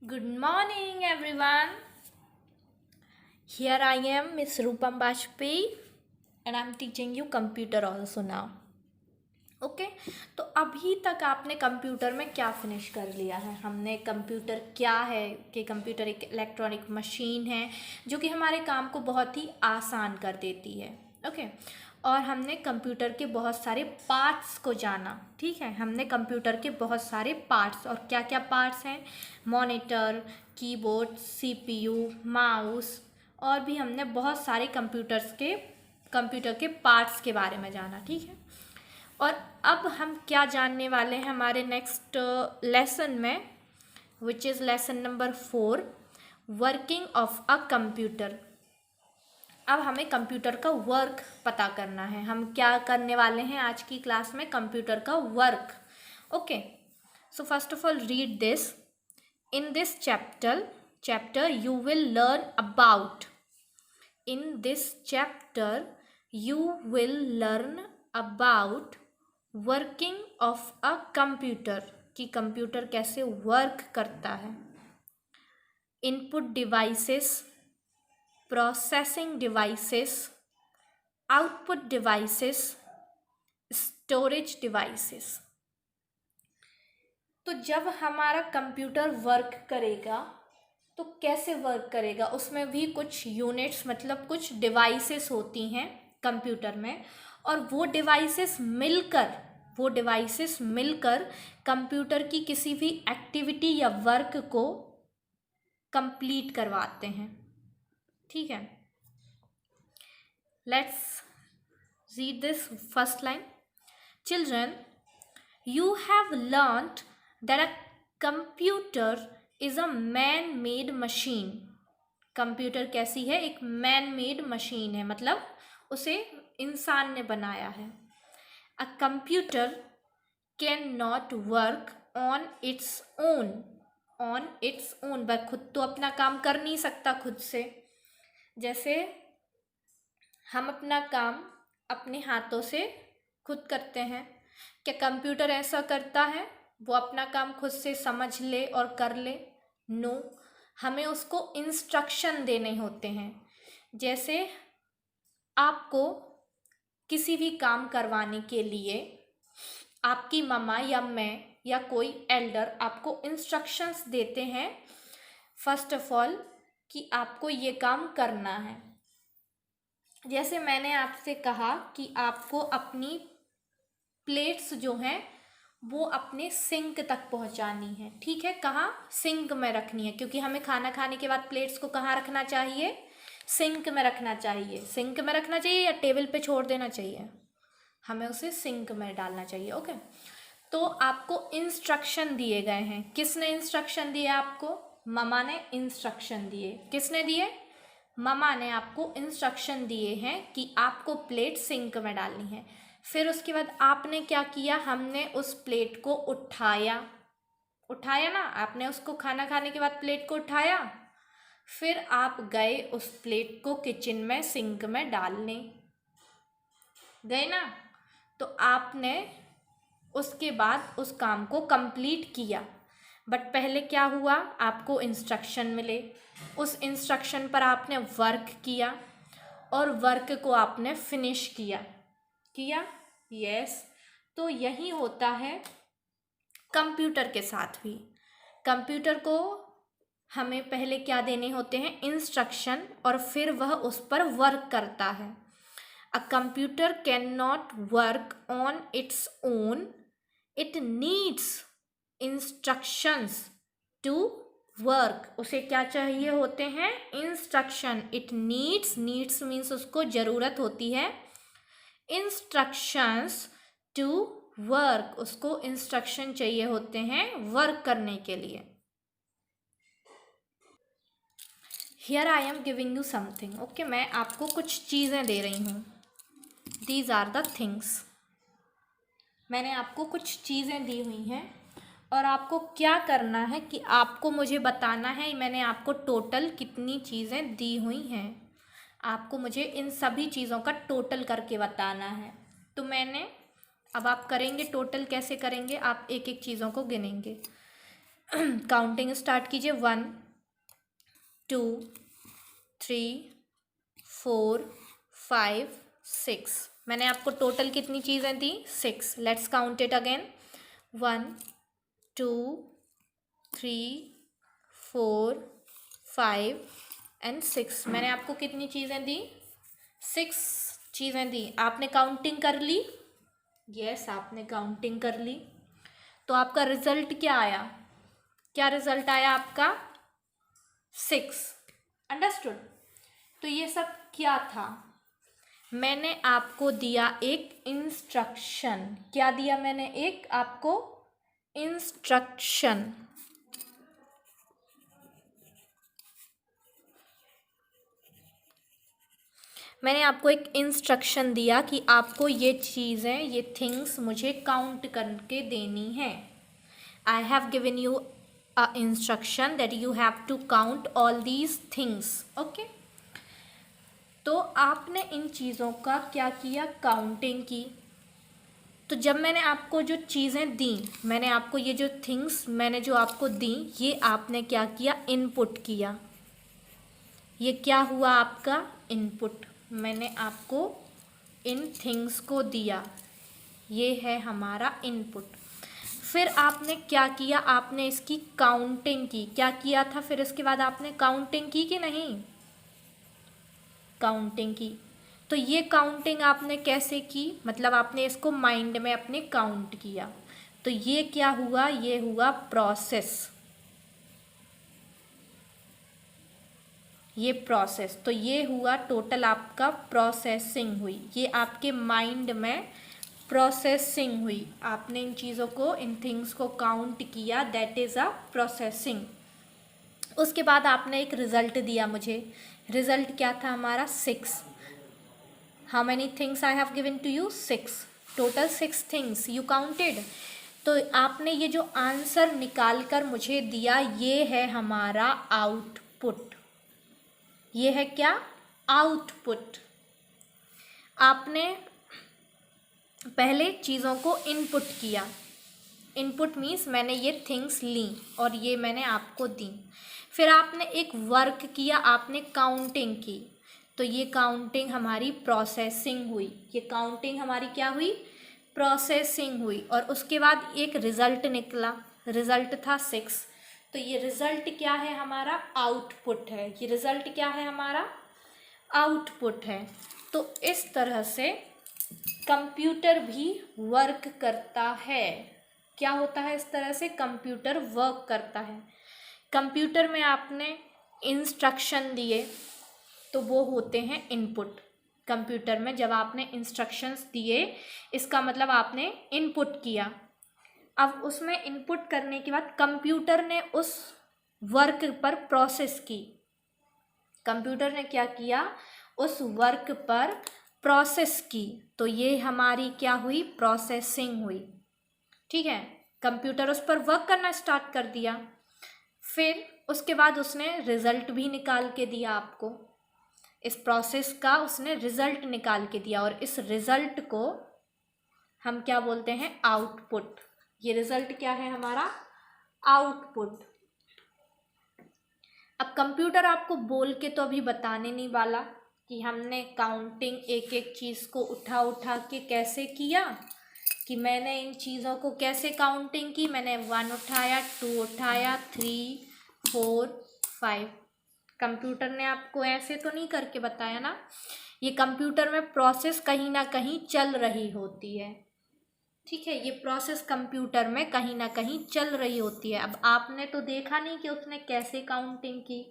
Good morning, everyone. Here I am, Miss Rupam Bajpayee, and I'm teaching you computer also now. Okay तो अभी तक आपने computer में क्या फिनिश कर लिया है? हमने कंप्यूटर क्या है कि कंप्यूटर एक इलेक्ट्रॉनिक मशीन है जो कि हमारे काम को बहुत ही आसान कर देती है। ओके और हमने कंप्यूटर के बहुत सारे पार्ट्स को जाना। ठीक है, हमने कंप्यूटर के बहुत सारे पार्ट्स और क्या क्या पार्ट्स हैं, मॉनिटर, कीबोर्ड, सीपीयू, माउस और भी हमने बहुत सारे कंप्यूटर के पार्ट्स के बारे में जाना। ठीक है, और अब हम क्या जानने वाले हैं हमारे नेक्स्ट लेसन में, which is lesson number 4, working of a computer. अब हमें कंप्यूटर का वर्क पता करना है। हम क्या करने वाले हैं आज की क्लास में? कंप्यूटर का work. Okay, so first of all read this. In this chapter you will learn about in this chapter you will learn about working of a computer, कि कंप्यूटर कैसे वर्क करता है, input devices, processing devices, output devices, storage devices. तो जब हमारा computer work करेगा तो कैसे वर्क करेगा? उसमें भी कुछ यूनिट्स मतलब कुछ डिवाइसेस होती हैं कंप्यूटर में, और वो डिवाइसेस मिलकर कंप्यूटर की किसी भी एक्टिविटी या वर्क को कंप्लीट करवाते हैं। ठीक है, let's read this first line. Children, you have learnt that a computer is a man-made machine. Computer कैसी है? एक मैन मेड मशीन है, मतलब उसे इंसान ने बनाया है। A computer can not work on its own, वह खुद तो अपना काम कर नहीं सकता खुद से। जैसे हम अपना काम अपने हाथों से खुद करते हैं, क्या कंप्यूटर ऐसा करता है? वो अपना काम खुद से समझ ले और कर ले? नो, हमें उसको इंस्ट्रक्शन देने होते हैं। जैसे आपको किसी भी काम करवाने के लिए आपकी मम्मा या मैं या कोई एल्डर आपको इंस्ट्रक्शंस देते हैं, फर्स्ट ऑफ ऑल कि आपको ये काम करना है। जैसे मैंने आपसे कहा कि आपको अपनी प्लेट्स जो हैं वो अपने सिंक तक पहुंचानी है। ठीक है, कहाँ? सिंक में रखनी है, क्योंकि हमें खाना खाने के बाद प्लेट्स को कहाँ रखना चाहिए? सिंक में रखना चाहिए। सिंक में रखना चाहिए या टेबल पे छोड़ देना चाहिए? हमें उसे सिंक में डालना चाहिए। ओके, तो आपको इंस्ट्रक्शन दिए गए हैं। किसने इंस्ट्रक्शन दिए आपको? मम्मा ने इंस्ट्रक्शन दिए। किसने दिए? मम्मा ने आपको इंस्ट्रक्शन दिए हैं कि आपको प्लेट सिंक में डालनी है। फिर उसके बाद आपने क्या किया? हमने उस प्लेट को उठाया ना, आपने उसको खाना खाने के बाद प्लेट को उठाया, फिर आप गए उस प्लेट को किचन में सिंक में डालने, गए ना? तो आपने उसके बाद उस काम को कंप्लीट किया। बट पहले क्या हुआ? आपको इंस्ट्रक्शन मिले, उस इंस्ट्रक्शन पर आपने वर्क किया और वर्क को आपने फिनिश किया। यस, तो यही होता है कंप्यूटर के साथ भी। कंप्यूटर को हमें पहले क्या देने होते हैं? इंस्ट्रक्शन, और फिर वह उस पर वर्क करता है। A computer can not work on its own, it needs instructions to work. उसे क्या चाहिए होते हैं? इंस्ट्रक्शन। इट नीड्स मीन्स उसको ज़रूरत होती है, इंस्ट्रक्शंस टू वर्क, उसको इंस्ट्रक्शन चाहिए होते हैं वर्क करने के लिए। Here I am giving you something. Okay, मैं आपको कुछ चीज़ें दे रही हूँ। These are the things. मैंने आपको कुछ चीज़ें दी हुई हैं और आपको क्या करना है कि आपको मुझे बताना है मैंने आपको टोटल कितनी चीज़ें दी हुई हैं। आपको मुझे इन सभी चीज़ों का टोटल करके बताना है। तो मैंने अब आप करेंगे टोटल। कैसे करेंगे? आप एक एक चीज़ों को गिनेंगे। काउंटिंग स्टार्ट कीजिए। 1 2 3 4 5 6। मैंने आपको टोटल कितनी चीज़ें दी? 6। Let's count it again. 1 2 3 4 5 and 6। मैंने आपको कितनी चीज़ें दी? 6 चीज़ें दी। आपने काउंटिंग कर ली? यस, आपने काउंटिंग कर ली। तो आपका रिजल्ट क्या आया? क्या रिजल्ट आया आपका? 6। अंडरस्टूड? तो ये सब क्या था? मैंने आपको दिया एक इंस्ट्रक्शन। क्या दिया मैंने? एक आपको इंस्ट्रक्शन। मैंने आपको एक इंस्ट्रक्शन दिया कि आपको ये चीज़ें, ये थिंग्स मुझे काउंट करके देनी है। I have given you a instruction that you have to count all these things. Okay, तो आपने इन चीज़ों का क्या किया? काउंटिंग की। तो जब मैंने आपको जो चीज़ें दी, मैंने आपको ये जो थिंग्स मैंने जो आपको दी, ये आपने क्या किया? इनपुट किया। ये क्या हुआ आपका? इनपुट। मैंने आपको इन थिंग्स को दिया, ये है हमारा इनपुट। फिर आपने क्या किया? आपने इसकी काउंटिंग की। क्या किया था? फिर इसके बाद आपने काउंटिंग की कि नहीं? काउंटिंग की। तो ये काउंटिंग आपने कैसे की? मतलब आपने इसको माइंड में अपने काउंट किया। तो ये क्या हुआ? ये हुआ प्रोसेस। ये प्रोसेस, तो ये हुआ टोटल आपका प्रोसेसिंग हुई। ये आपके माइंड में प्रोसेसिंग हुई। आपने इन चीज़ों को, इन थिंग्स को काउंट किया, दैट इज़ अ प्रोसेसिंग। उसके बाद आपने एक रिज़ल्ट दिया मुझे। रिज़ल्ट क्या था हमारा? 6। How many things I have given to you? 6। Total 6 things you counted. तो आपने ये जो आंसर निकाल कर मुझे दिया, ये है हमारा आउटपुट। ये है क्या? आउटपुट। आपने पहले चीज़ों को इनपुट किया। इनपुट मीन्स मैंने ये थिंग्स ली और ये मैंने आपको दी। फिर आपने एक वर्क किया, आपने काउंटिंग की। तो ये काउंटिंग हमारी प्रोसेसिंग हुई। ये काउंटिंग हमारी क्या हुई? प्रोसेसिंग हुई। और उसके बाद एक रिज़ल्ट निकला। रिज़ल्ट था 6। तो ये रिज़ल्ट क्या है? हमारा आउटपुट है। ये रिज़ल्ट क्या है? हमारा आउटपुट है। तो इस तरह से कंप्यूटर भी वर्क करता है। क्या होता है? इस तरह से कंप्यूटर वर्क करता है। कंप्यूटर में आपने इंस्ट्रक्शन दिए तो वो होते हैं इनपुट। कंप्यूटर में जब आपने इंस्ट्रक्शंस दिए, इसका मतलब आपने इनपुट किया। अब उसमें इनपुट करने के बाद कंप्यूटर ने उस वर्क पर प्रोसेस की। कंप्यूटर ने क्या किया? उस वर्क पर प्रोसेस की। तो ये हमारी क्या हुई? प्रोसेसिंग हुई। ठीक है, कंप्यूटर उस पर वर्क करना स्टार्ट कर दिया। फिर उसके बाद उसने रिज़ल्ट भी निकाल के दिया आपको। इस प्रोसेस का उसने रिज़ल्ट निकाल के दिया और इस रिज़ल्ट को हम क्या बोलते हैं? आउटपुट। ये रिज़ल्ट क्या है हमारा? आउटपुट। अब कंप्यूटर आपको बोल के तो अभी बताने नहीं वाला कि हमने काउंटिंग एक एक चीज़ को उठा उठा के कैसे किया, कि मैंने इन चीज़ों को कैसे काउंटिंग की। मैंने 1 उठाया, 2 उठाया, 3 4 5। कंप्यूटर ने आपको ऐसे तो नहीं करके बताया ना। ये कंप्यूटर में प्रोसेस कहीं ना कहीं चल रही होती है। ठीक है, ये प्रोसेस कंप्यूटर में कहीं ना कहीं चल रही होती है। अब आपने तो देखा नहीं कि उसने कैसे काउंटिंग की।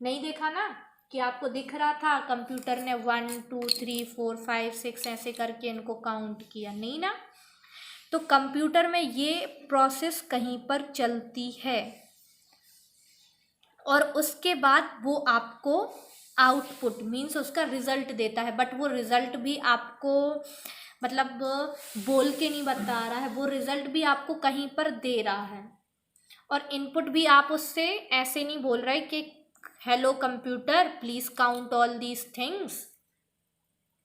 नहीं देखा ना, कि आपको दिख रहा था कंप्यूटर ने 1 2 3 4 5 6 ऐसे करके इनको काउंट किया? नहीं ना। तो कंप्यूटर में ये प्रोसेस कहीं पर चलती है और उसके बाद वो आपको आउटपुट मीन्स उसका रिज़ल्ट देता है। बट वो रिज़ल्ट भी आपको मतलब बोल के नहीं बता रहा है, वो रिज़ल्ट भी आपको कहीं पर दे रहा है। और इनपुट भी आप उससे ऐसे नहीं बोल रहे कि hello computer please count all these things.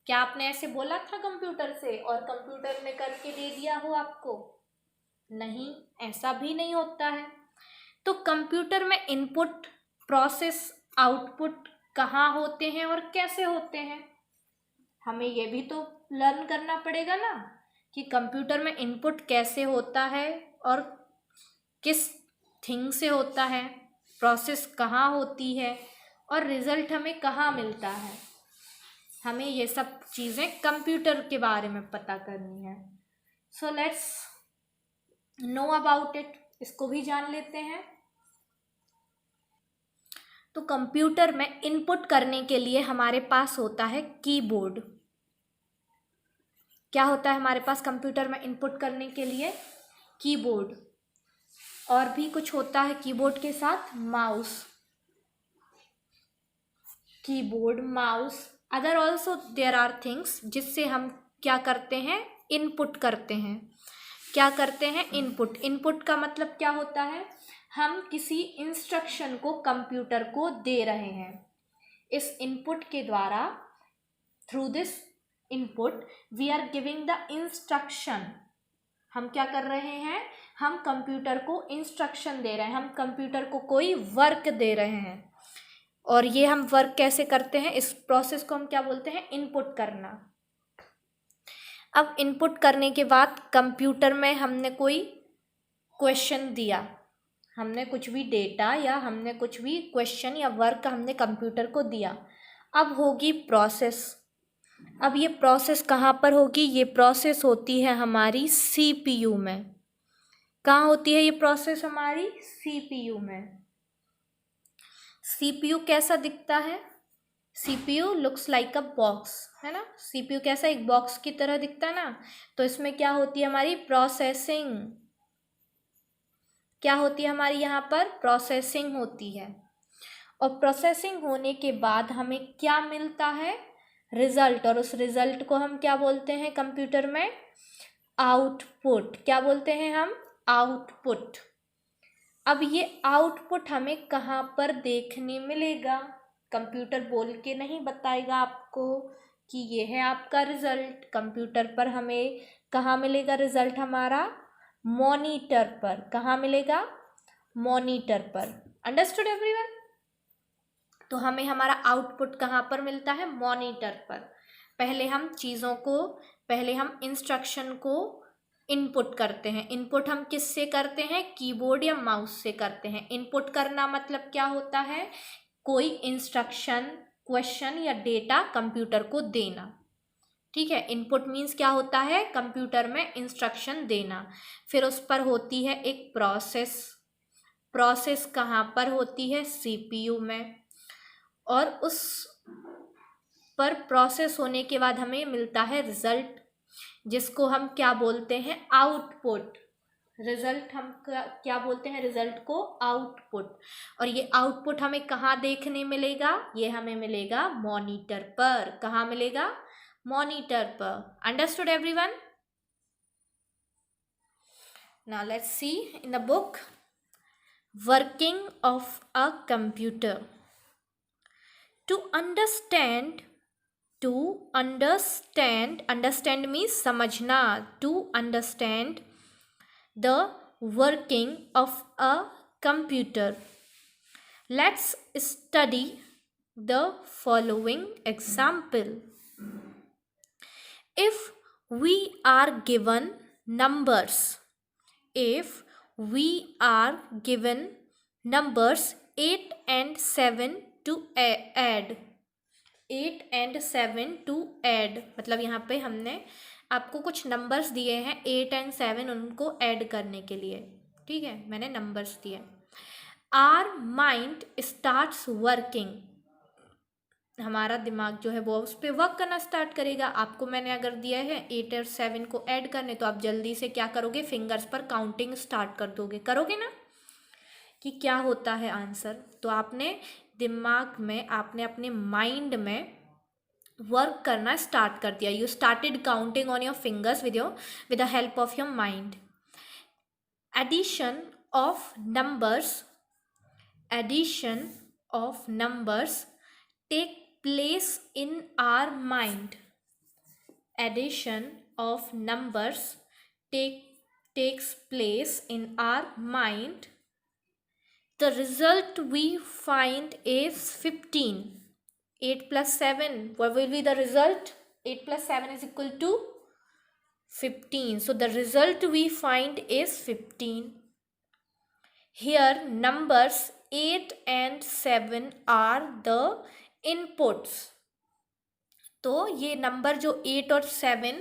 क्या आपने ऐसे बोला था कंप्यूटर से और कंप्यूटर ने करके दे दिया हो आपको? नहीं, ऐसा भी नहीं होता है। तो कंप्यूटर में इनपुट, प्रोसेस, आउटपुट कहाँ होते हैं और कैसे होते हैं, हमें ये भी तो लर्न करना पड़ेगा ना कि कंप्यूटर में इनपुट कैसे होता है और किस थिंग से होता है, प्रोसेस कहाँ होती है और रिजल्ट हमें कहाँ मिलता है। हमें ये सब चीज़ें कंप्यूटर के बारे में पता करनी है। So let's know about it, इसको भी जान लेते हैं। तो कंप्यूटर में इनपुट करने के लिए हमारे पास होता है कीबोर्ड। क्या होता है हमारे पास कंप्यूटर में इनपुट करने के लिए? कीबोर्ड। और भी कुछ होता है कीबोर्ड के साथ, mouse. Keyboard, mouse, other also there are things जिससे हम क्या करते हैं? इनपुट करते हैं। क्या करते हैं? इनपुट। इनपुट का मतलब क्या होता है? हम किसी इंस्ट्रक्शन को कंप्यूटर को दे रहे हैं। इस इनपुट के द्वारा, through this input we are giving the instruction. हम क्या कर रहे हैं? हम कंप्यूटर को इंस्ट्रक्शन दे रहे हैं, हम कंप्यूटर को कोई वर्क दे रहे हैं। और ये हम वर्क कैसे करते हैं? इस प्रोसेस को हम क्या बोलते हैं? इनपुट करना। अब इनपुट करने के बाद कंप्यूटर में हमने कोई क्वेश्चन दिया, हमने कुछ भी डेटा या हमने कुछ भी क्वेश्चन या वर्क हमने कंप्यूटर को दिया। अब होगी प्रोसेस। अब ये प्रोसेस कहाँ पर होगी? ये प्रोसेस होती है हमारी सीपीयू में। कहाँ होती है ये प्रोसेस? हमारी सीपीयू में। सीपीयू कैसा दिखता है? सीपीयू लुक्स लाइक अ बॉक्स, है ना। सीपीयू कैसा? एक बॉक्स की तरह दिखता है ना। तो इसमें क्या होती है? हमारी प्रोसेसिंग। क्या होती है हमारी यहाँ पर? प्रोसेसिंग होती है। और प्रोसेसिंग होने के बाद हमें क्या मिलता है? रिजल्ट। और उस रिजल्ट को हम क्या बोलते हैं कंप्यूटर में? आउटपुट। क्या बोलते हैं हम? आउटपुट। अब ये आउटपुट हमें कहाँ पर देखने मिलेगा? कंप्यूटर बोल के नहीं बताएगा आपको कि ये है आपका रिजल्ट। कंप्यूटर पर हमें कहाँ मिलेगा रिजल्ट हमारा? मॉनिटर पर। कहाँ मिलेगा? मॉनिटर पर। Understood everyone? तो हमें हमारा आउटपुट कहाँ पर मिलता है? मॉनिटर पर। पहले हम इंस्ट्रक्शन को इनपुट करते हैं। इनपुट हम किससे करते हैं? कीबोर्ड या माउस से करते हैं। इनपुट करना मतलब क्या होता है? कोई इंस्ट्रक्शन, क्वेश्चन या डेटा कंप्यूटर को देना। ठीक है, इनपुट मीन्स क्या होता है? कंप्यूटर में इंस्ट्रक्शन देना। फिर उस पर होती है एक प्रोसेस। प्रोसेस कहाँ पर होती है? सीपीयू में। और उस पर प्रोसेस होने के बाद हमें मिलता है रिजल्ट, जिसको हम क्या बोलते हैं? आउटपुट। रिजल्ट हम क्या बोलते हैं? रिजल्ट को आउटपुट। और ये आउटपुट हमें कहाँ देखने मिलेगा? ये हमें मिलेगा मॉनिटर पर। कहाँ मिलेगा? मॉनिटर पर। Understood everyone? Now let's see in the book working of a computer. understand means समझना। To understand the working of a computer, let's study the following example. If we are given numbers, 8 and 7 to add, 8 and 7 to add, मतलब यहाँ पे हमने आपको कुछ numbers दिए हैं 8 and 7 उनको ऐड करने के लिए। ठीक है, मैंने नंबर्स दिए। आर माइंड स्टार्ट्स वर्किंग, हमारा दिमाग जो है वो उस पर वर्क करना स्टार्ट करेगा। आपको मैंने अगर दिया है 8 और 7 को ऐड करने, तो आप जल्दी से क्या करोगे? फिंगर्स पर काउंटिंग स्टार्ट कर दोगे। करोगे ना कि क्या होता है आंसर? तो आपने दिमाग में, आपने अपने माइंड में वर्क करना स्टार्ट कर दिया। You started counting on your fingers with the help of your mind. Addition of numbers take place in our mind. Addition of numbers takes place in our mind The result we find is 15. 8 plus 7, what will be the result? 8 plus 7 is equal to 15. So the result we find is 15. Here numbers 8 and 7 are the inputs. तो ये number जो 8 और 7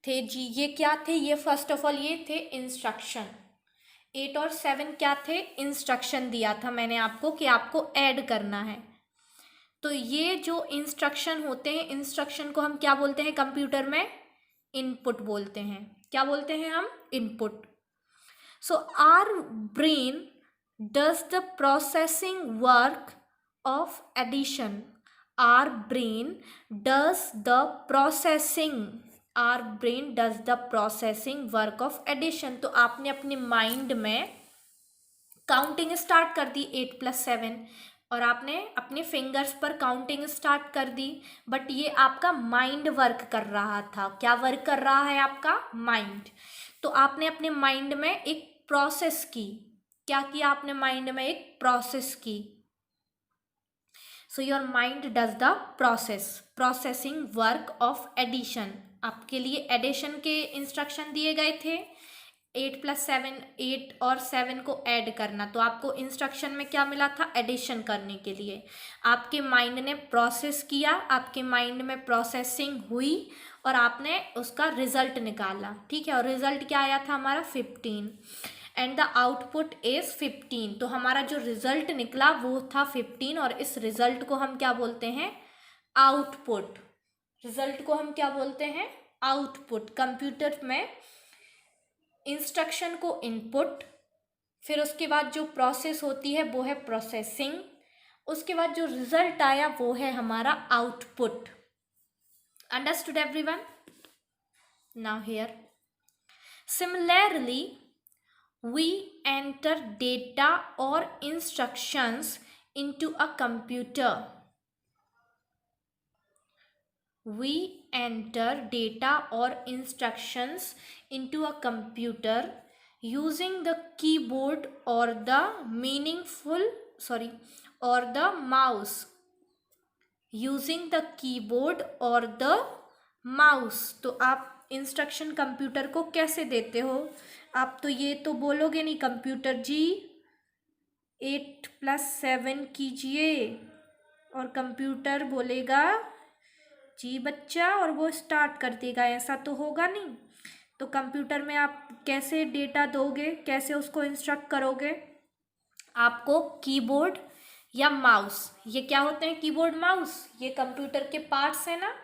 थे जी, ये क्या थे? ये first of all ये थे इंस्ट्रक्शन. 8 और 7 क्या थे? इंस्ट्रक्शन दिया था मैंने आपको कि आपको ऐड करना है. तो ये जो इंस्ट्रक्शन होते हैं, इंस्ट्रक्शन को हम क्या बोलते हैं कंप्यूटर में? इनपुट बोलते हैं. क्या बोलते हैं हम? Input. So our brain does the processing work of addition. Our brain does the processing work of addition. तो आपने अपने माइंड में काउंटिंग स्टार्ट कर दी 8 plus 7 और आपने अपने फिंगर्स पर काउंटिंग स्टार्ट कर दी, बट ये आपका माइंड वर्क कर रहा था. क्या वर्क कर रहा है आपका? माइंड. तो आपने अपने माइंड में एक प्रोसेस की. क्या किया आपने? माइंड में एक प्रोसेस की. So your mind does the processing work of addition. आपके लिए एडिशन के इंस्ट्रक्शन दिए गए थे. 8 plus 7, 8 और 7 को ऐड करना. तो आपको इंस्ट्रक्शन में क्या मिला था? एडिशन करने के लिए. आपके माइंड ने प्रोसेस किया, आपके माइंड में प्रोसेसिंग हुई और आपने उसका रिजल्ट निकाला. ठीक है, और रिजल्ट क्या आया था हमारा? 15. And the output is 15. तो हमारा जो रिजल्ट निकला वो था 15 और इस रिजल्ट को हम क्या बोलते हैं? आउटपुट. रिजल्ट को हम क्या बोलते हैं? आउटपुट. कंप्यूटर में इंस्ट्रक्शन को इनपुट, फिर उसके बाद जो प्रोसेस होती है वो है प्रोसेसिंग, उसके बाद जो रिजल्ट आया वो है हमारा output. Understood everyone? Now here similarly we enter data or instructions into a computer. We enter data or instructions into a computer using the keyboard or the mouse. Using the keyboard or the mouse. तो आप instruction computer को कैसे देते हो? आप तो ये तो बोलोगे नहीं कंप्यूटर जी 8 plus 7 कीजिए, और कंप्यूटर बोलेगा जी बच्चा और वो स्टार्ट कर देगा. ऐसा तो होगा नहीं. तो कंप्यूटर में आप कैसे डेटा दोगे? कैसे उसको इंस्ट्रक्ट करोगे? आपको कीबोर्ड या माउस, ये क्या होते हैं? कीबोर्ड माउस, ये कंप्यूटर के पार्ट्स है ना.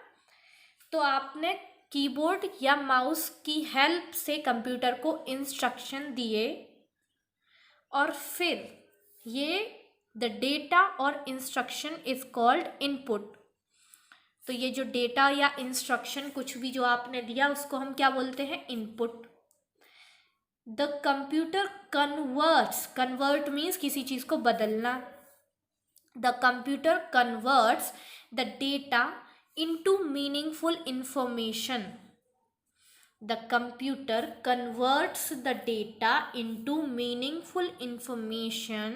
तो आपने कीबोर्ड या माउस की हेल्प से कंप्यूटर को इंस्ट्रक्शन दिए और फिर ये द डेटा और इंस्ट्रक्शन इज कॉल्ड इनपुट. तो ये जो डेटा या इंस्ट्रक्शन कुछ भी जो आपने दिया उसको हम क्या बोलते हैं? Input. The computer convert means किसी चीज को बदलना. The computer converts the data into meaningful information. The computer converts the data into meaningful information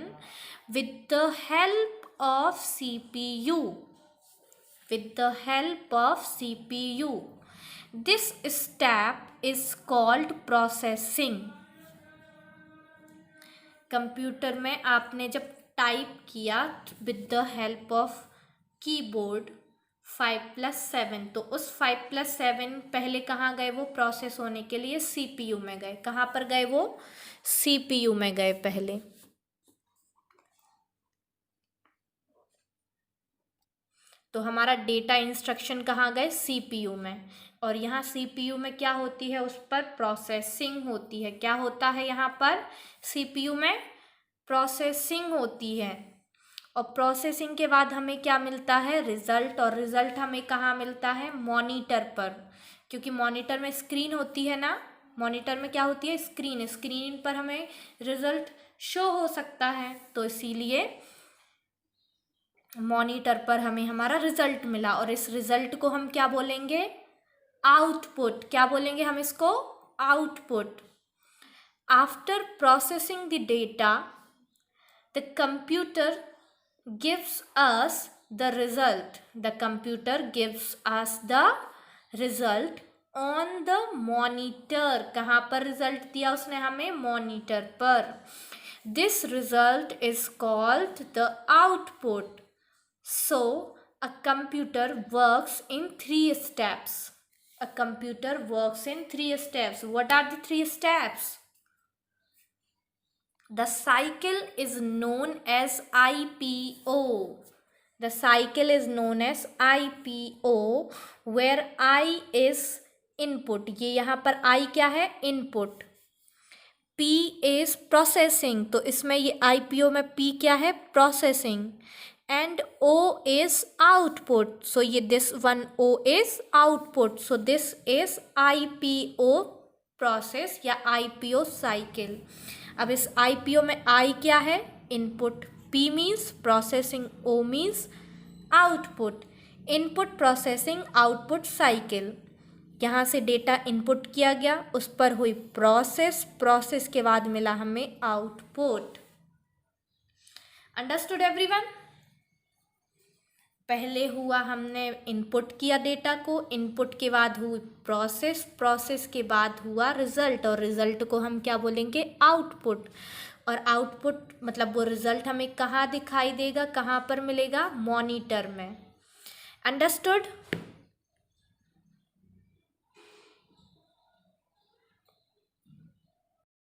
with the help of CPU. With the help of CPU. This step is called processing. Computer में आपने जब type किया with the help of keyboard 5 plus 7, तो उस 5 plus 7 पहले कहाँ गए? वो प्रोसेस होने के लिए CPU में गए. कहाँ पर गए? वो CPU में गए पहले. तो हमारा डेटा इंस्ट्रक्शन कहाँ गए? CPU में. और यहाँ CPU में क्या होती है? उस पर प्रोसेसिंग होती है. क्या होता है यहाँ पर? CPU में प्रोसेसिंग होती है. और प्रोसेसिंग के बाद हमें क्या मिलता है? रिजल्ट. और रिजल्ट हमें कहाँ मिलता है? मॉनिटर पर. क्योंकि मॉनिटर में स्क्रीन होती है ना. मॉनिटर में क्या होती है? स्क्रीन. स्क्रीन पर हमें रिजल्ट शो हो सकता है, तो इसीलिए मॉनिटर पर हमें हमारा रिजल्ट मिला. और इस रिजल्ट को हम क्या बोलेंगे? आउटपुट. क्या बोलेंगे हम इसको? Output. After processing the data the computer gives us the result. The computer gives us the result on the monitor. कहाँ पर रिजल्ट दिया उसने हमें? मॉनिटर पर. This result is called the output. So a computer works in 3 steps. A computer works in 3 steps. What are the 3 steps? The cycle is known as IPO. The cycle is known as IPO, where I is input. ये यहाँ पर I क्या है? Input. P is processing. तो इसमें ये IPO में P क्या है? Processing. And O is output. So ये this one O is output. So this is IPO process या IPO cycle. अब इस IPO में I क्या है? Input. P means processing. O means output. Input processing output cycle. यहाँ से data input किया गया, उस पर हुई प्रोसेस के बाद मिला हमें आउटपुट. Understood everyone? पहले हुआ हमने इनपुट किया डेटा को, इनपुट के बाद हुई प्रोसेस के बाद हुआ रिजल्ट, और रिजल्ट को हम क्या बोलेंगे? आउटपुट. और आउटपुट मतलब वो रिजल्ट हमें कहाँ दिखाई देगा, कहाँ पर मिलेगा? मॉनिटर में. अंडरस्टूड?